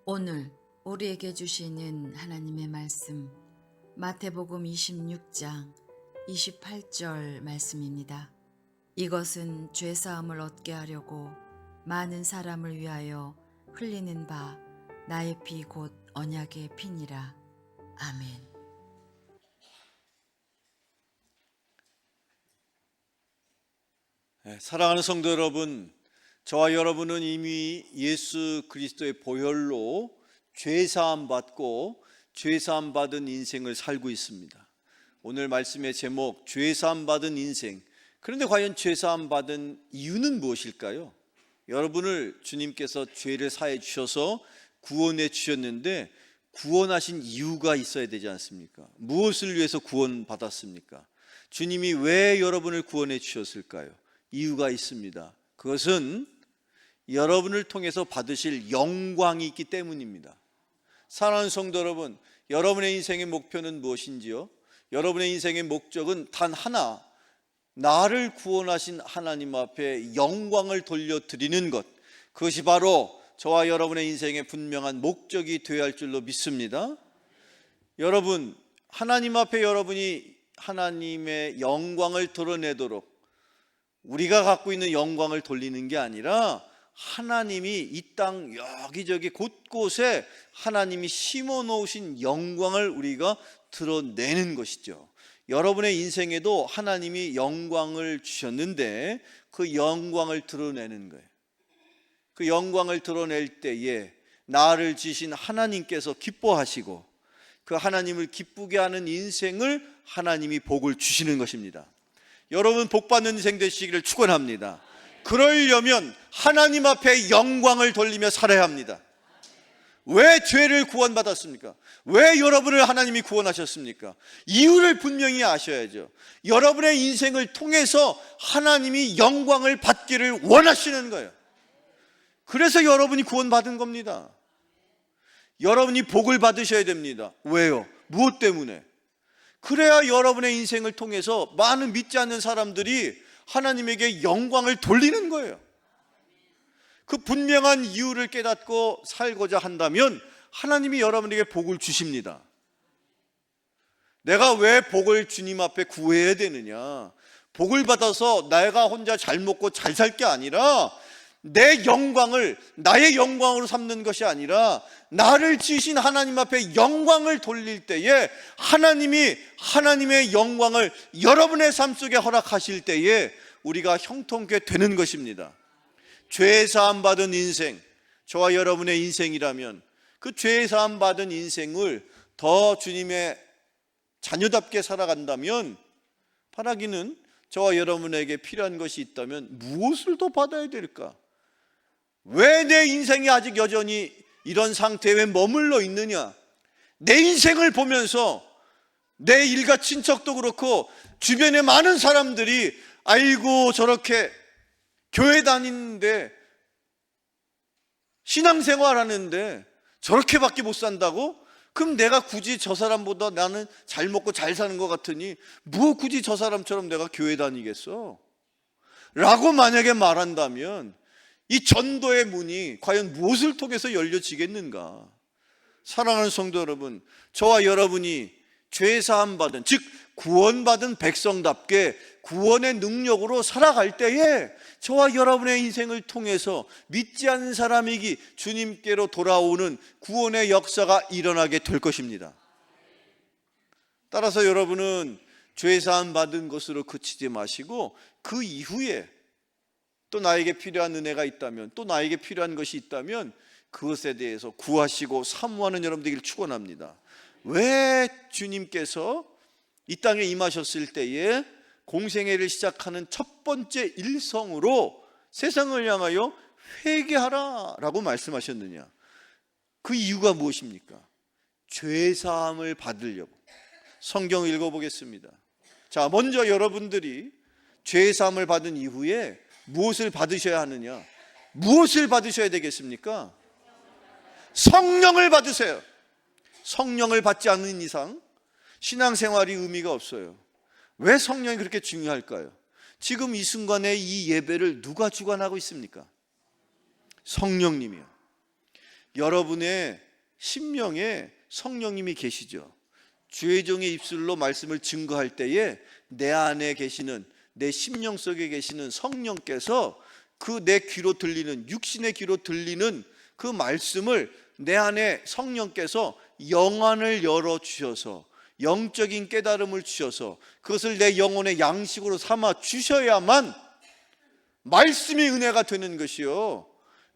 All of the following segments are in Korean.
오늘 우리에게 주시는 하나님의 말씀, 마태복음 26장 28절 말씀입니다. 이것은 죄사함을 얻게 하려고 많은 사람을 위하여 흘리는 바 나의 피 곧 언약의 피니라. 아멘. 사랑하는 성도 여러분, 저와 여러분은 이미 예수 그리스도의 보혈로 죄사함 받고 죄사함 받은 인생을 살고 있습니다. 오늘 말씀의 제목, 죄사함 받은 인생. 그런데 과연 죄사함 받은 이유는 무엇일까요? 여러분을 주님께서 죄를 사해 주셔서 구원해 주셨는데 구원하신 이유가 있어야 되지 않습니까? 무엇을 위해서 구원받았습니까? 주님이 왜 여러분을 구원해 주셨을까요? 이유가 있습니다. 그것은 여러분을 통해서 받으실 영광이 있기 때문입니다. 사랑하는 성도 여러분, 여러분의 인생의 목표는 무엇인지요? 여러분의 인생의 목적은 단 하나, 나를 구원하신 하나님 앞에 영광을 돌려드리는 것, 그것이 바로 저와 여러분의 인생의 분명한 목적이 되어야 할 줄로 믿습니다. 여러분, 하나님 앞에 여러분이 하나님의 영광을 드러내도록 우리가 갖고 있는 영광을 돌리는 게 아니라 하나님이 이 땅 여기저기 곳곳에 하나님이 심어 놓으신 영광을 우리가 드러내는 것이죠. 여러분의 인생에도 하나님이 영광을 주셨는데 그 영광을 드러내는 거예요. 그 영광을 드러낼 때에 나를 지신 하나님께서 기뻐하시고 그 하나님을 기쁘게 하는 인생을 하나님이 복을 주시는 것입니다. 여러분 복받는 인생 되시기를 축원합니다. 그러려면 하나님 앞에 영광을 돌리며 살아야 합니다. 왜 죄를 구원받았습니까? 왜 여러분을 하나님이 구원하셨습니까? 이유를 분명히 아셔야죠. 여러분의 인생을 통해서 하나님이 영광을 받기를 원하시는 거예요. 그래서 여러분이 구원받은 겁니다. 여러분이 복을 받으셔야 됩니다. 왜요? 무엇 때문에? 그래야 여러분의 인생을 통해서 많은 믿지 않는 사람들이 하나님에게 영광을 돌리는 거예요. 그 분명한 이유를 깨닫고 살고자 한다면 하나님이 여러분에게 복을 주십니다. 내가 왜 복을 주님 앞에 구해야 되느냐? 복을 받아서 내가 혼자 잘 먹고 잘 살 게 아니라 내 영광을 나의 영광으로 삼는 것이 아니라 나를 지으신 하나님 앞에 영광을 돌릴 때에 하나님이 하나님의 영광을 여러분의 삶 속에 허락하실 때에 우리가 형통케 되는 것입니다. 죄사함 받은 인생, 저와 여러분의 인생이라면 그 죄사함 받은 인생을 더 주님의 자녀답게 살아간다면 바라기는 저와 여러분에게 필요한 것이 있다면 무엇을 더 받아야 될까? 왜 내 인생이 아직 여전히 이런 상태에 머물러 있느냐? 내 인생을 보면서 내 일가 친척도 그렇고 주변에 많은 사람들이 아이고 저렇게 교회 다니는데 신앙생활 하는데 저렇게밖에 못 산다고? 그럼 내가 굳이 저 사람보다 나는 잘 먹고 잘 사는 것 같으니 뭐 굳이 저 사람처럼 내가 교회 다니겠어? 라고 만약에 말한다면 이 전도의 문이 과연 무엇을 통해서 열려지겠는가? 사랑하는 성도 여러분, 저와 여러분이 죄사함 받은, 즉 구원받은 백성답게 구원의 능력으로 살아갈 때에 저와 여러분의 인생을 통해서 믿지 않는 사람이기 주님께로 돌아오는 구원의 역사가 일어나게 될 것입니다. 따라서 여러분은 죄사함 받은 것으로 그치지 마시고 그 이후에 또 나에게 필요한 은혜가 있다면, 또 나에게 필요한 것이 있다면 그것에 대해서 구하시고 사모하는 여러분 되기를 축원합니다. 왜 주님께서 이 땅에 임하셨을 때에 공생애를 시작하는 첫 번째 일성으로 세상을 향하여 회개하라 라고 말씀하셨느냐? 그 이유가 무엇입니까? 죄사함을 받으려고. 성경을 읽어보겠습니다. 자, 먼저 여러분들이 죄사함을 받은 이후에 무엇을 받으셔야 하느냐? 무엇을 받으셔야 되겠습니까? 성령을 받으세요. 성령을 받지 않는 이상 신앙생활이 의미가 없어요. 왜 성령이 그렇게 중요할까요? 지금 이 순간에 이 예배를 누가 주관하고 있습니까? 성령님이요. 여러분의 심령에 성령님이 계시죠. 주의 종의 입술로 말씀을 증거할 때에 내 안에 계시는, 내 심령 속에 계시는 성령께서 그 내 귀로 들리는, 육신의 귀로 들리는 그 말씀을 내 안에 성령께서 영안을 열어주셔서 영적인 깨달음을 주셔서 그것을 내 영혼의 양식으로 삼아 주셔야만 말씀이 은혜가 되는 것이요,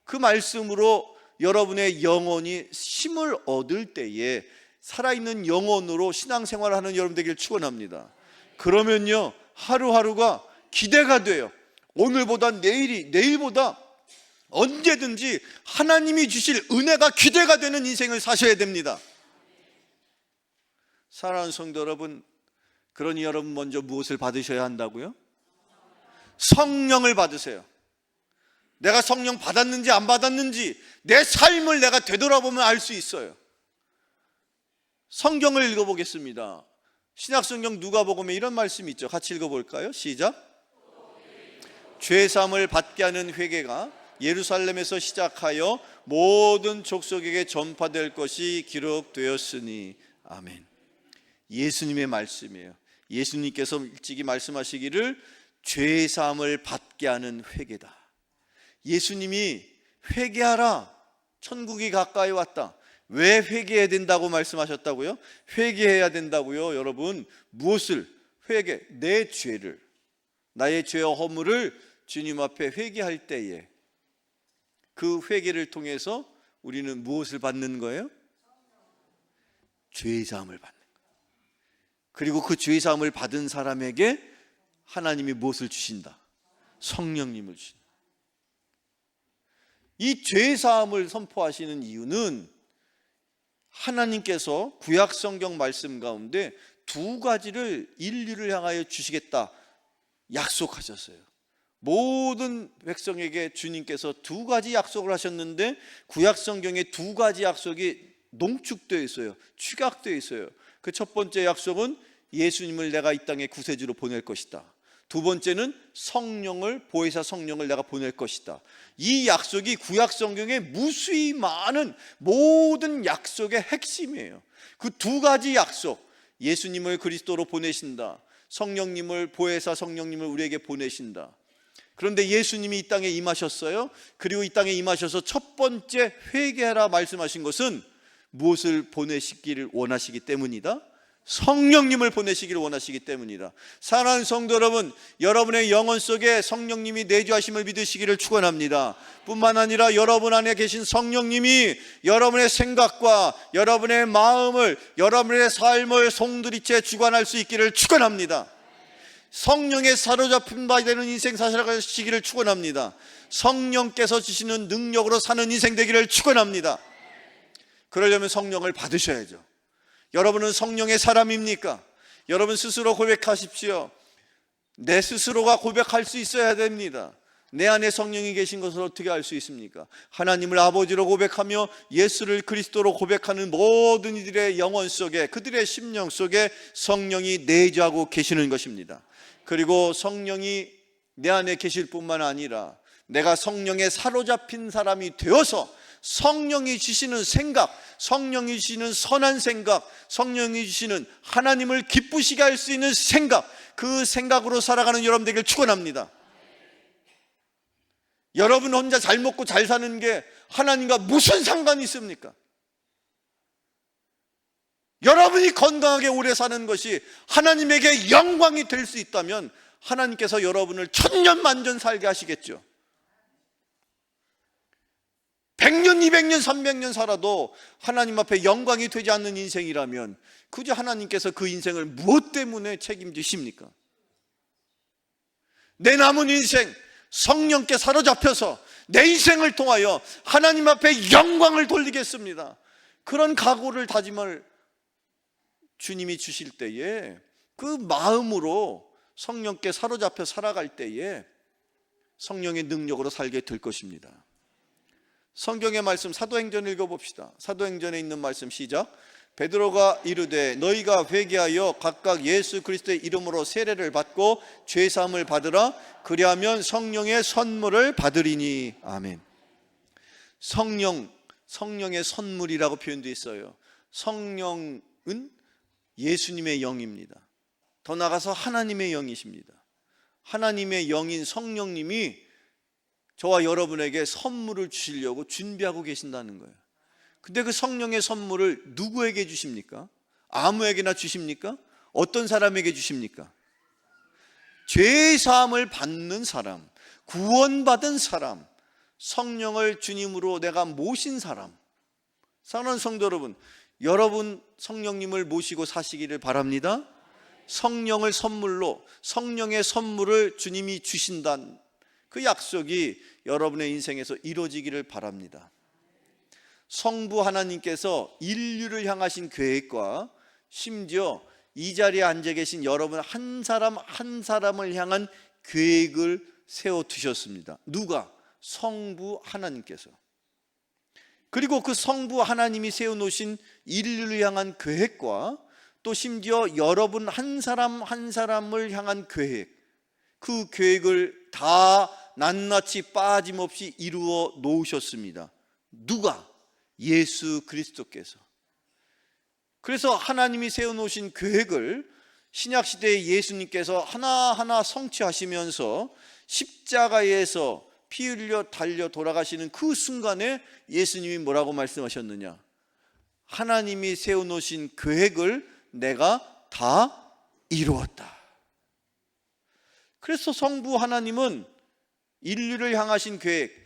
그 말씀으로 여러분의 영혼이 힘을 얻을 때에 살아있는 영혼으로 신앙생활을 하는 여러분 되기를 축원합니다. 그러면요, 하루하루가 기대가 돼요. 오늘보다 내일이, 내일보다 언제든지 하나님이 주실 은혜가 기대가 되는 인생을 사셔야 됩니다. 사랑하는 성도 여러분, 그러니 여러분 먼저 무엇을 받으셔야 한다고요? 성령을 받으세요. 내가 성령 받았는지 안 받았는지 내 삶을 내가 되돌아보면 알 수 있어요. 성경을 읽어보겠습니다. 신약성경 누가복음에 이런 말씀이 있죠. 같이 읽어볼까요? 시작. 죄사함을 받게 하는 회개가 예루살렘에서 시작하여 모든 족속에게 전파될 것이 기록되었으니. 아멘. 예수님의 말씀이에요. 예수님께서 일찍이 말씀하시기를 죄사함을 받게 하는 회개다. 예수님이 회개하라, 천국이 가까이 왔다. 왜 회개해야 된다고 말씀하셨다고요? 회개해야 된다고요. 여러분, 무엇을 회개? 내 죄를, 나의 죄와 허물을 주님 앞에 회개할 때에 그 회개를 통해서 우리는 무엇을 받는 거예요? 죄사함을 받는 거예요. 그리고 그 죄사함을 받은 사람에게 하나님이 무엇을 주신다? 성령님을 주신다. 이 죄사함을 선포하시는 이유는 하나님께서 구약 성경 말씀 가운데 두 가지를 인류를 향하여 주시겠다 약속하셨어요. 모든 백성에게 주님께서 두 가지 약속을 하셨는데 구약 성경에 두 가지 약속이 농축되어 있어요. 축약되어 있어요. 그 첫 번째 약속은 예수님을 내가 이 땅에 구세주로 보낼 것이다. 두 번째는 성령을, 보혜사 성령을 내가 보낼 것이다. 이 약속이 구약 성경에 무수히 많은 모든 약속의 핵심이에요. 그 두 가지 약속, 예수님을 그리스도로 보내신다, 성령님을, 보혜사 성령님을 우리에게 보내신다. 그런데 예수님이 이 땅에 임하셨어요. 그리고 이 땅에 임하셔서 첫 번째 회개하라 말씀하신 것은 무엇을 보내시기를 원하시기 때문이다? 성령님을 보내시기를 원하시기 때문이다. 사랑하는 성도 여러분, 여러분의 영혼 속에 성령님이 내주하심을 믿으시기를 축원합니다. 뿐만 아니라 여러분 안에 계신 성령님이 여러분의 생각과 여러분의 마음을, 여러분의 삶을 송두리째 주관할 수 있기를 축원합니다. 성령에 사로잡힌 바 되는 인생 사시기를 축원합니다. 성령께서 주시는 능력으로 사는 인생 되기를 축원합니다. 그러려면 성령을 받으셔야죠. 여러분은 성령의 사람입니까? 여러분 스스로 고백하십시오. 내 스스로가 고백할 수 있어야 됩니다. 내 안에 성령이 계신 것을 어떻게 알 수 있습니까? 하나님을 아버지로 고백하며 예수를 그리스도로 고백하는 모든 이들의 영혼 속에, 그들의 심령 속에 성령이 내주하고 계시는 것입니다. 그리고 성령이 내 안에 계실 뿐만 아니라 내가 성령에 사로잡힌 사람이 되어서 성령이 주시는 생각, 성령이 주시는 선한 생각, 성령이 주시는 하나님을 기쁘시게 할 수 있는 생각, 그 생각으로 살아가는 여러분 되기를 축원합니다. 여러분 혼자 잘 먹고 잘 사는 게 하나님과 무슨 상관이 있습니까? 여러분이 건강하게 오래 사는 것이 하나님에게 영광이 될 수 있다면 하나님께서 여러분을 천년만년 살게 하시겠죠. 100년, 200년, 300년 살아도 하나님 앞에 영광이 되지 않는 인생이라면 그저 하나님께서 그 인생을 무엇 때문에 책임지십니까? 내 남은 인생 성령께 사로잡혀서 내 인생을 통하여 하나님 앞에 영광을 돌리겠습니다. 그런 각오를, 다짐을 주님이 주실 때에 그 마음으로 성령께 사로잡혀 살아갈 때에 성령의 능력으로 살게 될 것입니다. 성경의 말씀 사도행전 읽어봅시다. 사도행전에 있는 말씀 시작. 베드로가 이르되 너희가 회개하여 각각 예수 그리스도의 이름으로 세례를 받고 죄사함을 받으라. 그리하면 성령의 선물을 받으리니. 아멘. 성령, 성령의 선물이라고 표현되어 있어요. 성령은 예수님의 영입니다. 더 나아가서 하나님의 영이십니다. 하나님의 영인 성령님이 저와 여러분에게 선물을 주시려고 준비하고 계신다는 거예요. 근데 그 성령의 선물을 누구에게 주십니까? 아무에게나 주십니까? 어떤 사람에게 주십니까? 죄 사함을 받는 사람, 구원받은 사람, 성령을 주님으로 내가 모신 사람. 사랑하는 성도 여러분, 여러분 성령님을 모시고 사시기를 바랍니다. 성령을 선물로, 성령의 선물을 주님이 주신다는 그 약속이 여러분의 인생에서 이루어지기를 바랍니다. 성부 하나님께서 인류를 향하신 계획과 심지어 이 자리에 앉아 계신 여러분 한 사람 한 사람을 향한 계획을 세워두셨습니다. 누가? 성부 하나님께서. 그리고 그 성부 하나님이 세워놓으신 인류를 향한 계획과 또 심지어 여러분 한 사람 한 사람을 향한 계획, 그 계획을 다 낱낱이 빠짐없이 이루어 놓으셨습니다. 누가? 예수 그리스도께서. 그래서 하나님이 세워놓으신 계획을 신약시대의 예수님께서 하나하나 성취하시면서 십자가에서 피 흘려 달려 돌아가시는 그 순간에 예수님이 뭐라고 말씀하셨느냐? 하나님이 세워놓으신 계획을 내가 다 이루었다. 그래서 성부 하나님은 인류를 향하신 계획,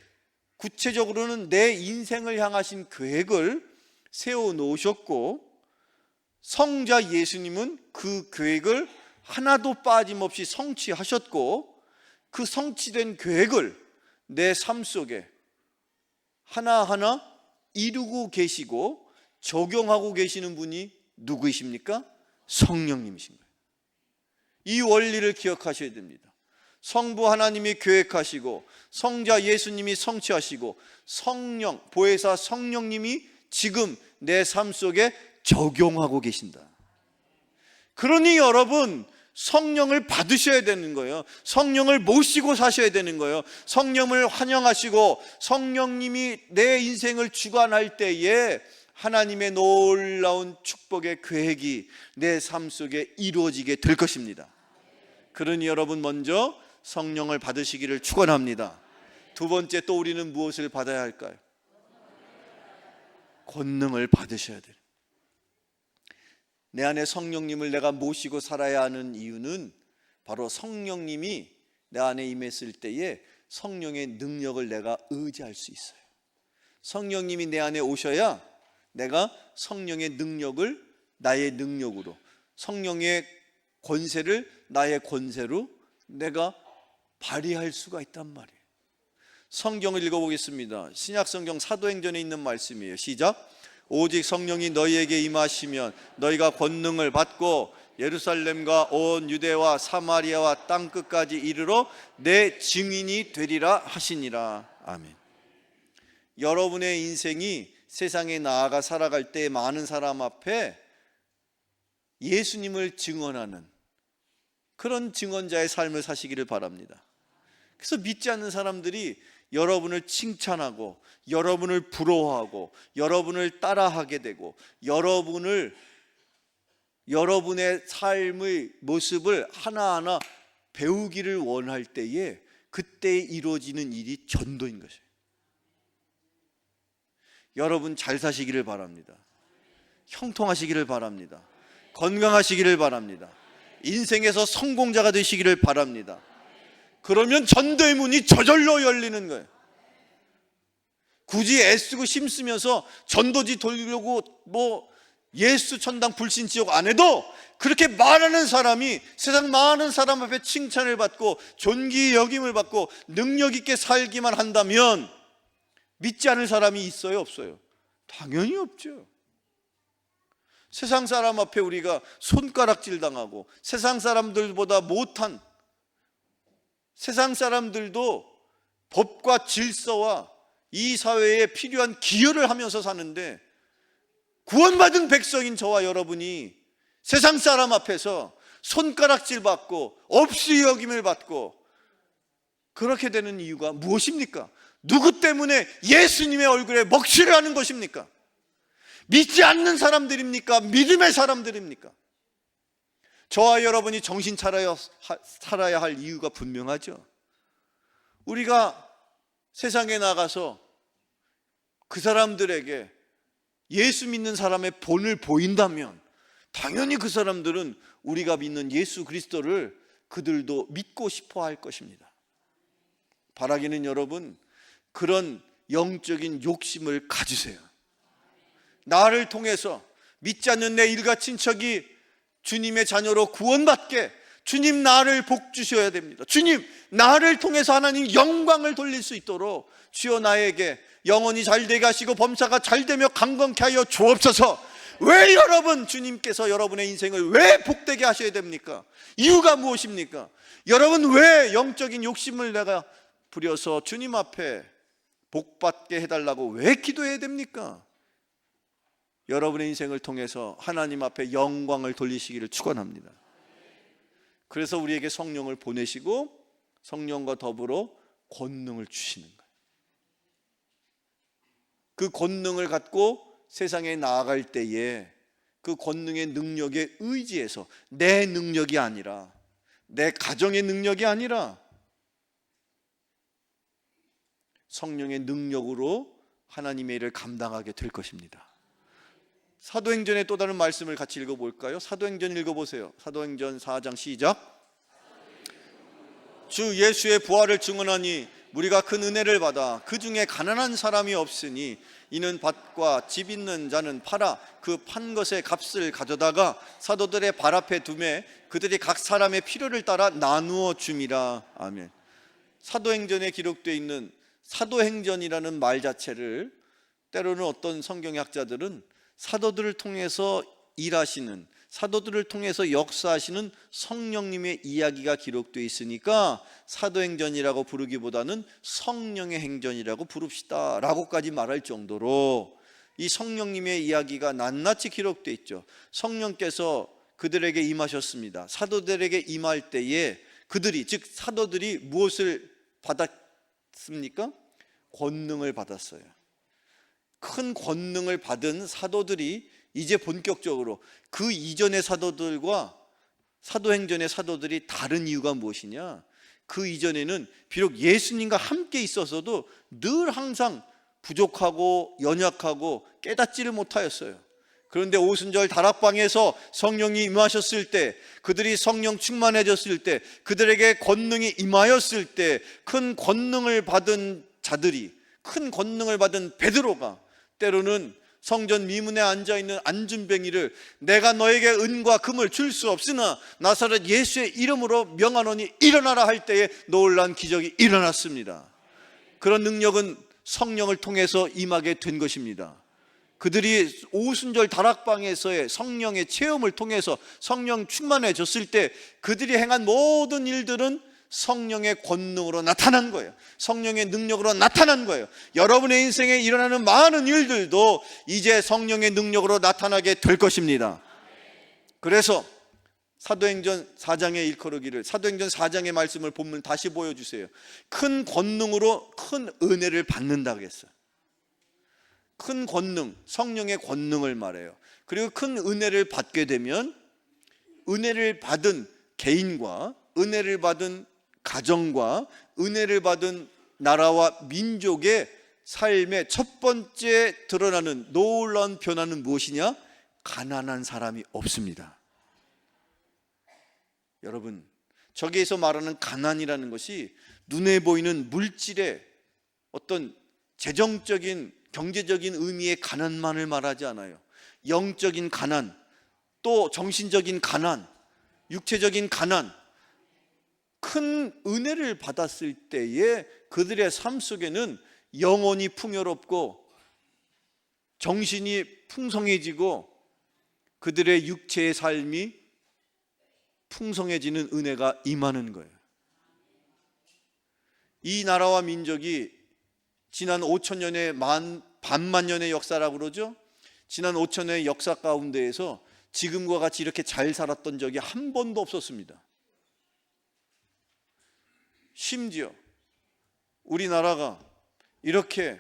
구체적으로는 내 인생을 향하신 계획을 세워놓으셨고, 성자 예수님은 그 계획을 하나도 빠짐없이 성취하셨고, 그 성취된 계획을 내 삶 속에 하나하나 이루고 계시고 적용하고 계시는 분이 누구이십니까? 성령님이신 거예요. 이 원리를 기억하셔야 됩니다. 성부 하나님이 계획하시고 성자 예수님이 성취하시고 성령, 보혜사 성령님이 지금 내 삶 속에 적용하고 계신다. 그러니 여러분, 성령을 받으셔야 되는 거예요. 성령을 모시고 사셔야 되는 거예요. 성령을 환영하시고 성령님이 내 인생을 주관할 때에 하나님의 놀라운 축복의 계획이 내 삶 속에 이루어지게 될 것입니다. 그러니 여러분, 먼저 성령을 받으시기를 축원합니다. 두 번째, 또 우리는 무엇을 받아야 할까요? 권능을 받으셔야 돼요. 내 안에 성령님을 내가 모시고 살아야 하는 이유는 바로 성령님이 내 안에 임했을 때에 성령의 능력을 내가 의지할 수 있어요. 성령님이 내 안에 오셔야 내가 성령의 능력을 나의 능력으로, 성령의 권세를 나의 권세로 내가 발휘할 수가 있단 말이에요. 성경을 읽어보겠습니다. 신약성경 사도행전에 있는 말씀이에요. 시작. 오직 성령이 너희에게 임하시면 너희가 권능을 받고 예루살렘과 온 유대와 사마리아와 땅끝까지 이르러 내 증인이 되리라 하시니라. 아멘. 여러분의 인생이 세상에 나아가 살아갈 때 많은 사람 앞에 예수님을 증언하는 그런 증언자의 삶을 사시기를 바랍니다. 그래서 믿지 않는 사람들이 여러분을 칭찬하고 여러분을 부러워하고 여러분을 따라하게 되고 여러분의 삶의 모습을 하나하나 배우기를 원할 때에 그때 이루어지는 일이 전도인 것이에요. 여러분 잘 사시기를 바랍니다. 형통하시기를 바랍니다. 건강하시기를 바랍니다. 인생에서 성공자가 되시기를 바랍니다. 그러면 전도의 문이 저절로 열리는 거예요. 굳이 애쓰고 힘쓰면서 전도지 돌려고 예수 천당 불신 지옥 안 해도 그렇게 말하는 사람이 세상 많은 사람 앞에 칭찬을 받고 존귀 여김을 받고 능력 있게 살기만 한다면 믿지 않을 사람이 있어요, 없어요? 당연히 없죠. 세상 사람 앞에 우리가 손가락질 당하고 세상 사람들보다 못한, 세상 사람들도 법과 질서와 이 사회에 필요한 기여를 하면서 사는데 구원받은 백성인 저와 여러분이 세상 사람 앞에서 손가락질 받고 없이 여김을 받고 그렇게 되는 이유가 무엇입니까? 누구 때문에 예수님의 얼굴에 먹칠을 하는 것입니까? 믿지 않는 사람들입니까? 믿음의 사람들입니까? 저와 여러분이 정신 차려야 할 이유가 분명하죠. 우리가 세상에 나가서 그 사람들에게 예수 믿는 사람의 본을 보인다면 당연히 그 사람들은 우리가 믿는 예수 그리스도를 그들도 믿고 싶어 할 것입니다. 바라기는 여러분, 그런 영적인 욕심을 가지세요. 나를 통해서 믿지 않는 내 일가 친척이 주님의 자녀로 구원받게 주님 나를 복 주셔야 됩니다. 주님 나를 통해서 하나님 영광을 돌릴 수 있도록 주여 나에게 영혼이 잘되게 하시고 범사가 잘되며 강건케 하여 주옵소서. 왜 여러분 주님께서 여러분의 인생을 왜 복되게 하셔야 됩니까? 이유가 무엇입니까? 여러분 왜 영적인 욕심을 내가 부려서 주님 앞에 복받게 해달라고 왜 기도해야 됩니까? 여러분의 인생을 통해서 하나님 앞에 영광을 돌리시기를 축원합니다. 그래서 우리에게 성령을 보내시고 성령과 더불어 권능을 주시는 거예요. 그 권능을 갖고 세상에 나아갈 때에 그 권능의 능력에 의지해서 내 능력이 아니라 내 가정의 능력이 아니라 성령의 능력으로 하나님의 일을 감당하게 될 것입니다. 사도행전의 또 다른 말씀을 같이 읽어볼까요? 사도행전 읽어보세요. 사도행전 4장 시작. 주 예수의 부활을 증언하니 우리가 큰 은혜를 받아 그 중에 가난한 사람이 없으니 이는 밭과 집 있는 자는 팔아 그 판 것의 값을 가져다가 사도들의 발 앞에 두매 그들이 각 사람의 필요를 따라 나누어 줌이라. 아멘. 사도행전에 기록되어 있는 사도행전이라는 말 자체를 때로는 어떤 성경학자들은 사도들을 통해서 일하시는, 사도들을 통해서 역사하시는 성령님의 이야기가 기록되어 있으니까 사도행전이라고 부르기보다는 성령의 행전이라고 부릅시다 라고까지 말할 정도로 이 성령님의 이야기가 낱낱이 기록되어 있죠. 성령께서 그들에게 임하셨습니다. 사도들에게 임할 때에 그들이, 즉 사도들이 무엇을 받았습니까? 권능을 받았어요. 큰 권능을 받은 사도들이 이제 본격적으로 그 이전의 사도들과 사도행전의 사도들이 다른 이유가 무엇이냐? 그 이전에는 비록 예수님과 함께 있어서도 늘 항상 부족하고 연약하고 깨닫지를 못하였어요. 그런데 오순절 다락방에서 성령이 임하셨을 때, 그들이 성령 충만해졌을 때, 그들에게 권능이 임하였을 때 큰 권능을 받은 자들이, 큰 권능을 받은 베드로가 때로는 성전 미문에 앉아있는 안준뱅이를 내가 너에게 은과 금을 줄 수 없으나 나사렛 예수의 이름으로 명하노니 일어나라 할 때에 놀란 기적이 일어났습니다. 그런 능력은 성령을 통해서 임하게 된 것입니다. 그들이 오순절 다락방에서의 성령의 체험을 통해서 성령 충만해졌을 때 그들이 행한 모든 일들은 성령의 권능으로 나타난 거예요. 성령의 능력으로 나타난 거예요. 여러분의 인생에 일어나는 많은 일들도 이제 성령의 능력으로 나타나게 될 것입니다. 그래서 사도행전 4장에 일컬어기를, 사도행전 4장의 말씀을 본문 다시 보여주세요. 큰 권능으로 큰 은혜를 받는다고 했어요. 큰 권능, 성령의 권능을 말해요. 그리고 큰 은혜를 받게 되면 은혜를 받은 개인과 은혜를 받은 가정과 은혜를 받은 나라와 민족의 삶의 첫 번째 드러나는 놀라운 변화는 무엇이냐? 가난한 사람이 없습니다. 여러분, 저기에서 말하는 가난이라는 것이 눈에 보이는 물질의 어떤 재정적인 경제적인 의미의 가난만을 말하지 않아요. 영적인 가난, 또 정신적인 가난, 육체적인 가난, 큰 은혜를 받았을 때에 그들의 삶 속에는 영혼이 풍요롭고 정신이 풍성해지고 그들의 육체의 삶이 풍성해지는 은혜가 임하는 거예요. 이 나라와 민족이 지난 5천년의 반만년의 역사라고 그러죠. 지난 5천년의 역사 가운데에서 지금과 같이 이렇게 잘 살았던 적이 한 번도 없었습니다. 심지어 우리나라가 이렇게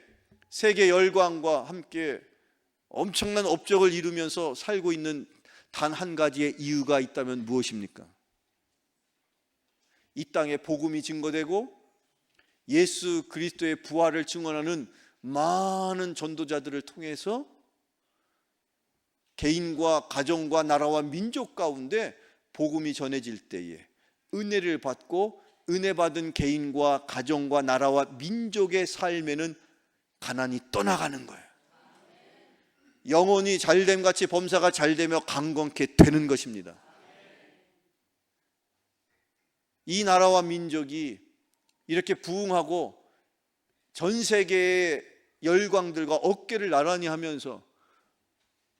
세계 열강과 함께 엄청난 업적을 이루면서 살고 있는 단 한 가지의 이유가 있다면 무엇입니까? 이 땅에 복음이 증거되고 예수 그리스도의 부활을 증언하는 많은 전도자들을 통해서 개인과 가정과 나라와 민족 가운데 복음이 전해질 때에 은혜를 받고 은혜 받은 개인과 가정과 나라와 민족의 삶에는 가난이 떠나가는 거예요. 영혼이 잘됨 같이 범사가 잘되며 강건케 되는 것입니다. 이 나라와 민족이 이렇게 부흥하고 전 세계의 열광들과 어깨를 나란히 하면서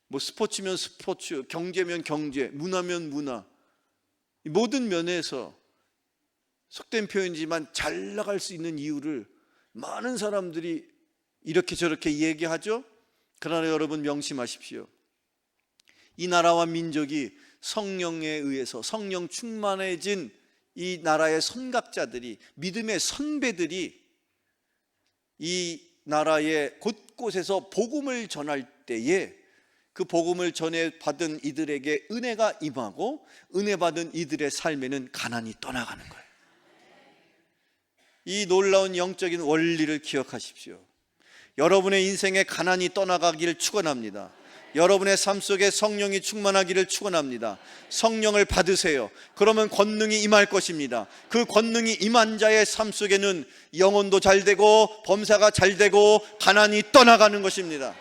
뭐 스포츠면 스포츠, 경제면 경제, 문화면 문화, 모든 면에서 속된 표현이지만 잘 나갈 수 있는 이유를 많은 사람들이 이렇게 저렇게 얘기하죠. 그러나 여러분 명심하십시오. 이 나라와 민족이 성령에 의해서 성령 충만해진 이 나라의 선각자들이, 믿음의 선배들이 이 나라의 곳곳에서 복음을 전할 때에 그 복음을 전해 받은 이들에게 은혜가 임하고 은혜 받은 이들의 삶에는 가난이 떠나가는 거예요. 이 놀라운 영적인 원리를 기억하십시오. 여러분의 인생에 가난이 떠나가기를 축원합니다. 여러분의 삶 속에 성령이 충만하기를 축원합니다. 성령을 받으세요. 그러면 권능이 임할 것입니다. 그 권능이 임한 자의 삶 속에는 영혼도 잘되고 범사가 잘되고 가난이 떠나가는 것입니다.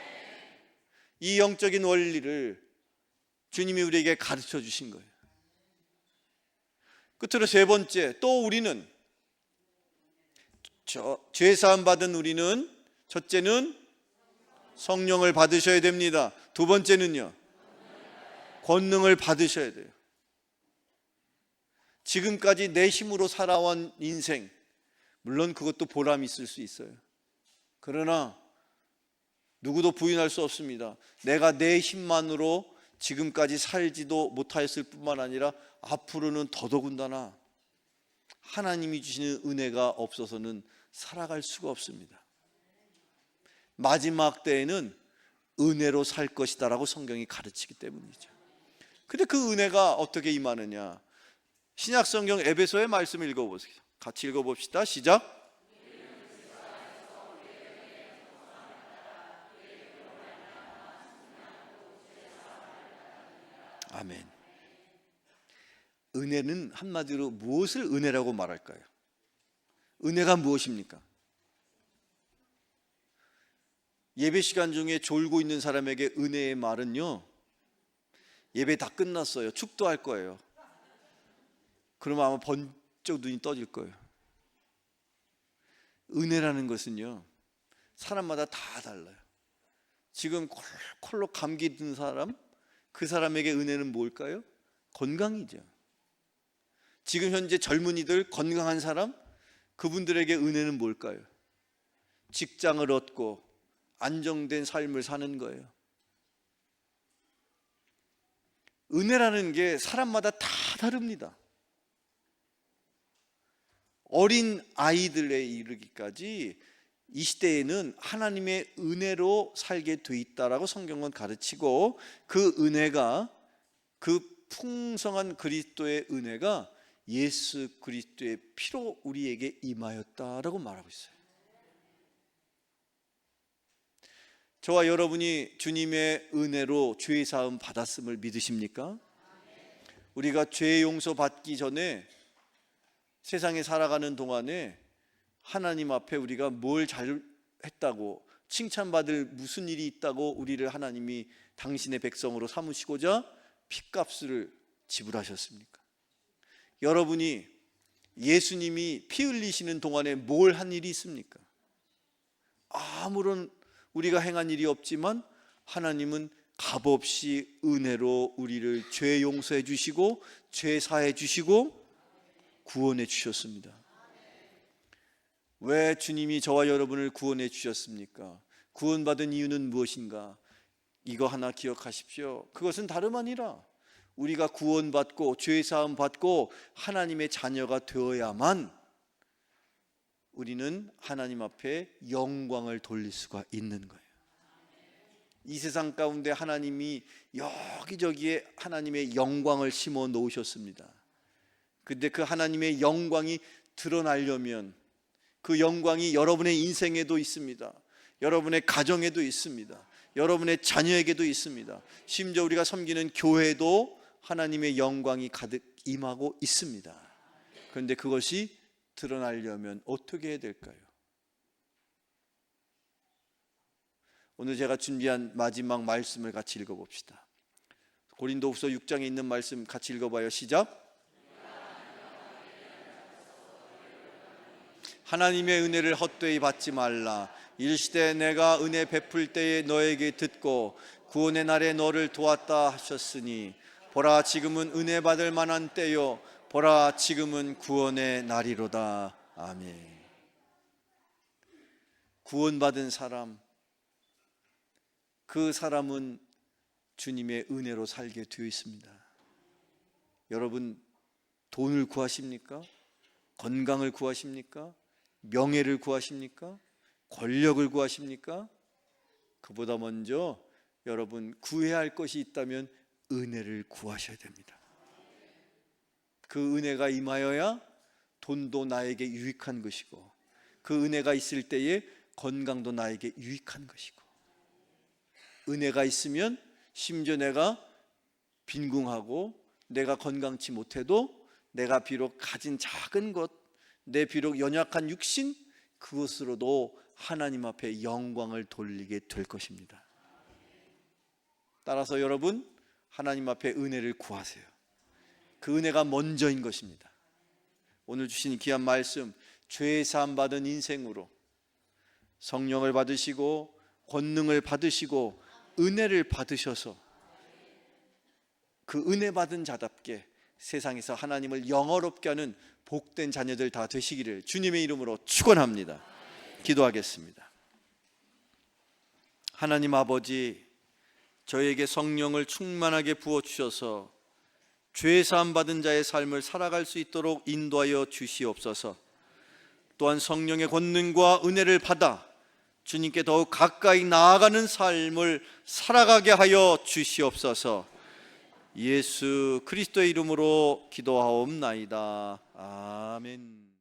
이 영적인 원리를 주님이 우리에게 가르쳐 주신 거예요. 끝으로 세 번째, 또 우리는 죄사함 받은 우리는 첫째는 성령을 받으셔야 됩니다. 두 번째는요, 권능을 받으셔야 돼요. 지금까지 내 힘으로 살아온 인생, 물론 그것도 보람이 있을 수 있어요. 그러나 누구도 부인할 수 없습니다. 내가 내 힘만으로 지금까지 살지도 못하였을 뿐만 아니라 앞으로는 더더군다나 하나님이 주시는 은혜가 없어서는 살아갈 수가 없습니다. 마지막 때에는 은혜로 살 것이다 라고 성경이 가르치기 때문이죠. 근데 그 은혜가 어떻게 임하느냐? 신약성경 에베소의 말씀을 읽어보세요. 같이 읽어봅시다. 시작. 아멘. 은혜는 한마디로 무엇을 은혜라고 말할까요? 은혜가 무엇입니까? 예배 시간 중에 졸고 있는 사람에게 은혜의 말은요, 예배 다 끝났어요, 축도할 거예요. 그러면 아마 번쩍 눈이 떠질 거예요. 은혜라는 것은요, 사람마다 다 달라요. 지금 콜로 감기 든 사람, 그 사람에게 은혜는 뭘까요? 건강이죠. 지금 현재 젊은이들 건강한 사람, 그분들에게 은혜는 뭘까요? 직장을 얻고 안정된 삶을 사는 거예요. 은혜라는 게 사람마다 다 다릅니다. 어린 아이들에 이르기까지 이 시대에는 하나님의 은혜로 살게 돼 있다라고 성경은 가르치고, 그 은혜가, 그 풍성한 그리스도의 은혜가 예수 그리스도의 피로 우리에게 임하였다라고 말하고 있어요. 저와 여러분이 주님의 은혜로 죄 사함 받았음을 믿으십니까? 우리가 죄 용서 받기 전에 세상에 살아가는 동안에 하나님 앞에 우리가 뭘 잘했다고, 칭찬받을 무슨 일이 있다고 우리를 하나님이 당신의 백성으로 삼으시고자 핏값을 지불하셨습니까? 여러분이 예수님이 피 흘리시는 동안에 뭘 한 일이 있습니까? 아무런 우리가 행한 일이 없지만 하나님은 값없이 은혜로 우리를 죄 용서해 주시고 죄 사해 주시고 구원해 주셨습니다. 왜 주님이 저와 여러분을 구원해 주셨습니까? 구원받은 이유는 무엇인가? 이거 하나 기억하십시오. 그것은 다름 아니라 우리가 구원받고 죄 사함 받고 하나님의 자녀가 되어야만 우리는 하나님 앞에 영광을 돌릴 수가 있는 거예요. 이 세상 가운데 하나님이 여기저기에 하나님의 영광을 심어 놓으셨습니다. 근데 그 하나님의 영광이 드러나려면 그 영광이 여러분의 인생에도 있습니다. 여러분의 가정에도 있습니다. 여러분의 자녀에게도 있습니다. 심지어 우리가 섬기는 교회도 하나님의 영광이 가득 임하고 있습니다. 그런데 그것이 드러나려면 어떻게 해야 될까요? 오늘 제가 준비한 마지막 말씀을 같이 읽어봅시다. 고린도후서 6장에 있는 말씀 같이 읽어봐요. 시작. 하나님의 은혜를 헛되이 받지 말라. 일시되 내가 은혜 베풀 때에 너에게 듣고 구원의 날에 너를 도왔다 하셨으니 보라 지금은 은혜 받을 만한 때요 보라 지금은 구원의 날이로다. 아멘. 구원받은 사람, 그 사람은 주님의 은혜로 살게 되어 있습니다. 여러분, 돈을 구하십니까? 건강을 구하십니까? 명예를 구하십니까? 권력을 구하십니까? 그보다 먼저 여러분 구해야 할 것이 있다면 은혜를 구하셔야 됩니다. 그 은혜가 임하여야 돈도 나에게 유익한 것이고 그 은혜가 있을 때에 건강도 나에게 유익한 것이고 은혜가 있으면 심지어 내가 빈궁하고 내가 건강치 못해도 내가 비록 가진 작은 것, 내 비록 연약한 육신, 그것으로도 하나님 앞에 영광을 돌리게 될 것입니다. 따라서 여러분 하나님 앞에 은혜를 구하세요. 그 은혜가 먼저인 것입니다. 오늘 주신 귀한 말씀, 죄 사함 받은 인생으로 성령을 받으시고 권능을 받으시고 은혜를 받으셔서 그 은혜 받은 자답게 세상에서 하나님을 영화롭게 하는 복된 자녀들 다 되시기를 주님의 이름으로 축원합니다. 기도하겠습니다. 하나님 아버지, 저에게 성령을 충만하게 부어주셔서 죄사함 받은 자의 삶을 살아갈 수 있도록 인도하여 주시옵소서. 또한 성령의 권능과 은혜를 받아 주님께 더욱 가까이 나아가는 삶을 살아가게 하여 주시옵소서. 예수 그리스도의 이름으로 기도하옵나이다. 아멘.